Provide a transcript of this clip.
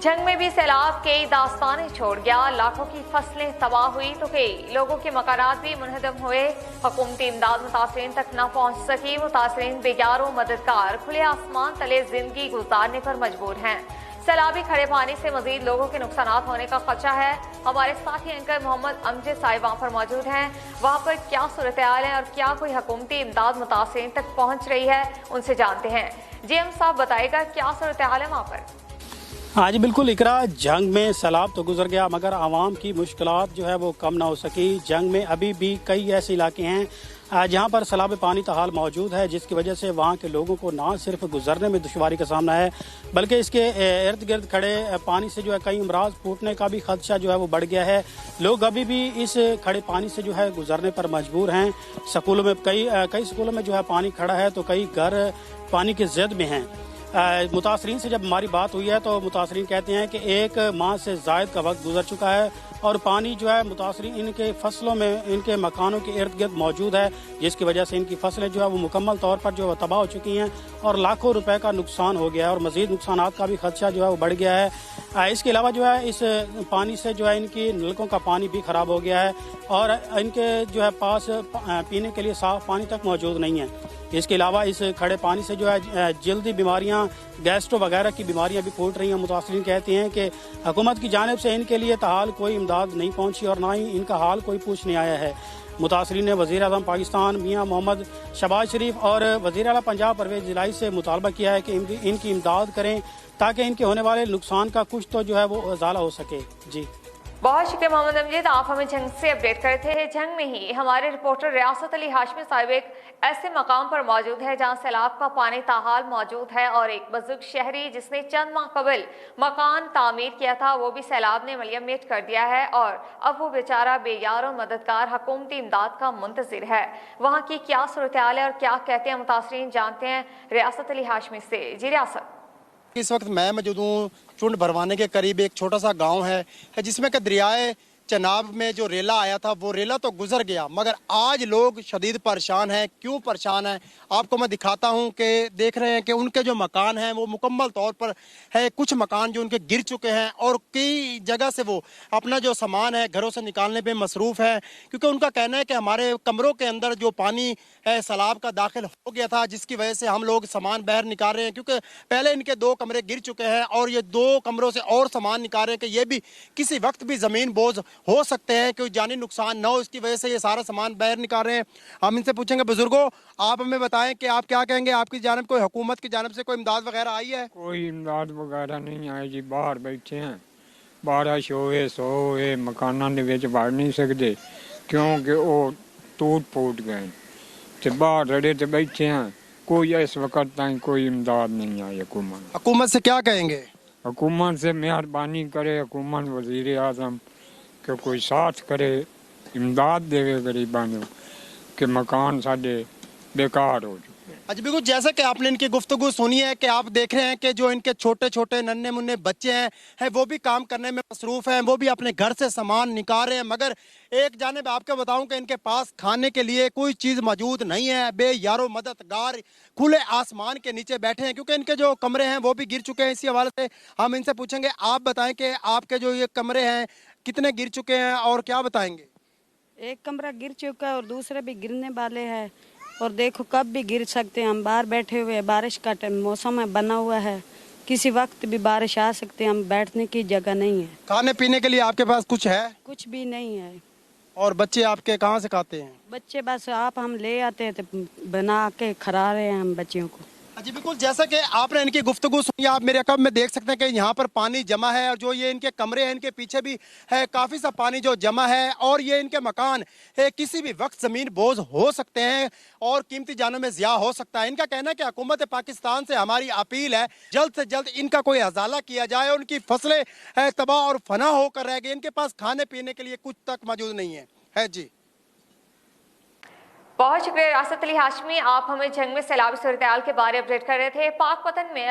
जंग में भी सैलाब कई दास्तानें छोड़ गया। लाखों की फसलें तबाह हुई तो कई लोगों के मकानात भी मुनहदम हुए। हुकूमती इमदाद मुतासरीन तक न पहुंच सकी। मुतासरीन बेगारों मददगार खुले आसमान तले जिंदगी गुजारने पर मजबूर हैं। सैलाबी खड़े पानी से मजीद लोगों के नुकसान होने का खदशा है। हमारे साथी एंकर मोहम्मद अमजद साहिब वहाँ पर मौजूद हैं। वहाँ पर क्या सूरत हाल है और क्या कोई हुकूमती इमदाद मुतासरीन तक पहुँच रही है, उनसे जानते हैं। जीएम साहब बताएगा क्या सूरत हाल है वहाँ पर। हाँ जी बिल्कुल इकरा, जंग में सैलाब तो गुजर गया मगर आवाम की मुश्किलात जो है वो कम ना हो सकी। जंग में अभी भी कई ऐसे इलाके हैं जहाँ पर सैलाब पानी का हाल मौजूद है, जिसकी वजह से वहाँ के लोगों को ना सिर्फ गुजरने में दुश्वारी का सामना है बल्कि इसके इर्द गिर्द खड़े पानी से जो है कई अमराज फूटने का भी खदशा जो है वो बढ़ गया है। लोग अभी भी इस खड़े पानी से जो है गुजरने पर मजबूर हैं। स्कूलों में कई स्कूलों में जो है पानी खड़ा है तो कई घर पानी की ज़द में हैं। मुतासरीन से जब हमारी बात हुई है तो मुतासरीन कहते हैं कि 1 माह से ज़ायद का वक्त गुजर चुका है और पानी जो है मुतासरीन इनके फसलों में, इनके मकानों के इर्द गिर्द मौजूद है, जिसकी वजह से इनकी फसलें जो है वो मुकम्मल तौर पर जो है तबाह हो चुकी हैं और लाखों रुपए का नुकसान हो गया है और मज़ीद नुकसानात का भी खदशा जो है वो बढ़ गया है। इसके अलावा जो है इस पानी से जो है इनकी नलकों का पानी भी ख़राब हो गया है और इनके जो है पास पीने के लिए साफ़ पानी तक मौजूद नहीं है। इसके अलावा इस खड़े पानी से जो है जल्दी बीमारियां, गैस्ट्रो वगैरह की बीमारियां भी फूट रही हैं। मुतासरीन कहते हैं कि हुकूमत की जानिब से इनके लिए ताहाल कोई इमदाद नहीं पहुंची और ना ही इनका हाल कोई पूछने आया है। मुतासरीन ने वज़ीर आज़म पाकिस्तान मियां मोहम्मद शहबाज शरीफ और वज़ीर आला पंजाब परवेज़ इलाही से मुतालबा किया है कि इनकी इमदाद करें ताकि इनके होने वाले नुकसान का कुछ तो जो है वो इजाला हो सके। जी बहुत शुक्रिया मोहम्मद अमजद, आप हमें जंग से अपडेट कर रहे थे। जंग में ही हमारे रिपोर्टर रियासत अली हाशमी साहिब एक ऐसे मकाम पर मौजूद है जहां सैलाब का पानी ताहाल मौजूद है और एक बुजुर्ग शहरी जिसने चंद माह कबल मकान तामीर किया था वो भी सैलाब ने मलियमेट कर दिया है और अब वो बेचारा बेयार और मददगार हुकूमती इमदाद का मुंतजिर है। वहाँ की क्या सूरत हाल है और क्या कहते हैं मुतासरीन, जानते हैं रियासत अली हाशमी से। जी रियासत। इस वक्त मैं मौजूद हूँ चुंड भरवाने के करीब एक छोटा सा गांव है जिसमें कि दरियाए चनाब में जो रेला आया था वो रेला तो गुजर गया मगर आज लोग शदीद परेशान हैं। क्यों परेशान हैं आपको मैं दिखाता हूं कि देख रहे हैं कि उनके जो मकान हैं वो मुकम्मल तौर पर है। कुछ मकान जो उनके गिर चुके हैं और कई जगह से वो अपना जो सामान है घरों से निकालने पे मसरूफ़ है, क्योंकि उनका कहना है कि हमारे कमरों के अंदर जो पानी है सैलाब का दाखिल हो गया था जिसकी वजह से हम लोग सामान बाहर निकाल रहे हैं, क्योंकि पहले इनके 2 कमरे गिर चुके हैं और ये 2 कमरों से और सामान निकाल रहे हैं कि ये भी किसी वक्त भी ज़मीन बोझ हो सकते हैं, कोई जानी नुकसान ना हो, इसकी वजह से ये सारा सामान बाहर निकाल रहे हैं। हम इनसे पूछेंगे, बुजुर्गों आप हमें बताएं कि आप क्या कहेंगे, आपकी जानिब कोई हुकूमत की जानिब से कोई इमदाद वगैरह आई है? कोई इमदाद वगैरह नहीं आई जी, बाहर बैठे हैं, बारिश होए सोए मकाना दे विच वड़ नहीं सकते क्योंकि वो टूट फूट गए ते बाहर रड़े ते बैठे हैं। कोई इस वक्त तक कोई इमदाद नहीं आई। हुकूमत से क्या कहेंगे? हुकूमत से मेहरबानी करे हुकूमत, वज़ीर आज़म कि कोई साथ करे, इमदाद देवे गरीबां नूं कि मकान साडे बेकार हो चुके। अच्छा बिल्कुल, जैसा कि आपने इनकी गुफ्तगू सुनी है कि आप देख रहे हैं कि जो इनके छोटे छोटे नन्हे मुन्ने बच्चे हैं वो भी काम करने में मसरूफ़ हैं, वो भी अपने घर से सामान निकाल रहे हैं मगर एक जानिब आपको बताऊं कि इनके पास खाने के लिए कोई चीज़ मौजूद नहीं है। बेयारो मददगार खुले आसमान के नीचे बैठे हैं क्योंकि इनके जो कमरे हैं वो भी गिर चुके हैं। इसी हवाले से हम इनसे पूछेंगे, आप बताएं कि आपके जो ये कमरे हैं कितने गिर चुके हैं और क्या बताएंगे? एक कमरा गिर चुका है और दूसरे भी गिरने वाले हैं और देखो कब भी गिर सकते हैं। हम बाहर बैठे हुए हैं, बारिश का मौसम है बना हुआ है, किसी वक्त भी बारिश आ सकते हैं, हम बैठने की जगह नहीं है। खाने पीने के लिए आपके पास कुछ है? कुछ भी नहीं है। और बच्चे आपके कहाँ से खाते हैं? बच्चे बस आप हम ले आते हैं तो बना के खिला रहे हैं हम बच्चियों को। जी बिल्कुल, जैसा कि आपने इनकी गुफ्तगू सुनी, आप मेरे अकब में देख सकते हैं कि यहाँ पर पानी जमा है और जो ये इनके कमरे हैं इनके पीछे भी है काफ़ी सा पानी जो जमा है और ये इनके मकान है किसी भी वक्त ज़मीन बोझ हो सकते हैं और कीमती जानों में ज़िया हो सकता है। इनका कहना है कि हुकूमत पाकिस्तान से हमारी अपील है जल्द से जल्द इनका कोई अजाला किया जाए। उनकी फसलें तबाह और फना होकर रह गई, इनके पास खाने पीने के लिए कुछ तक मौजूद नहीं है। जी बहुत शुक्रिया रियासत अली हाशमी, आप हमें जंग में सैलाबी सूरत हाल के बारे अपडेट कर रहे थे। पाक पतन में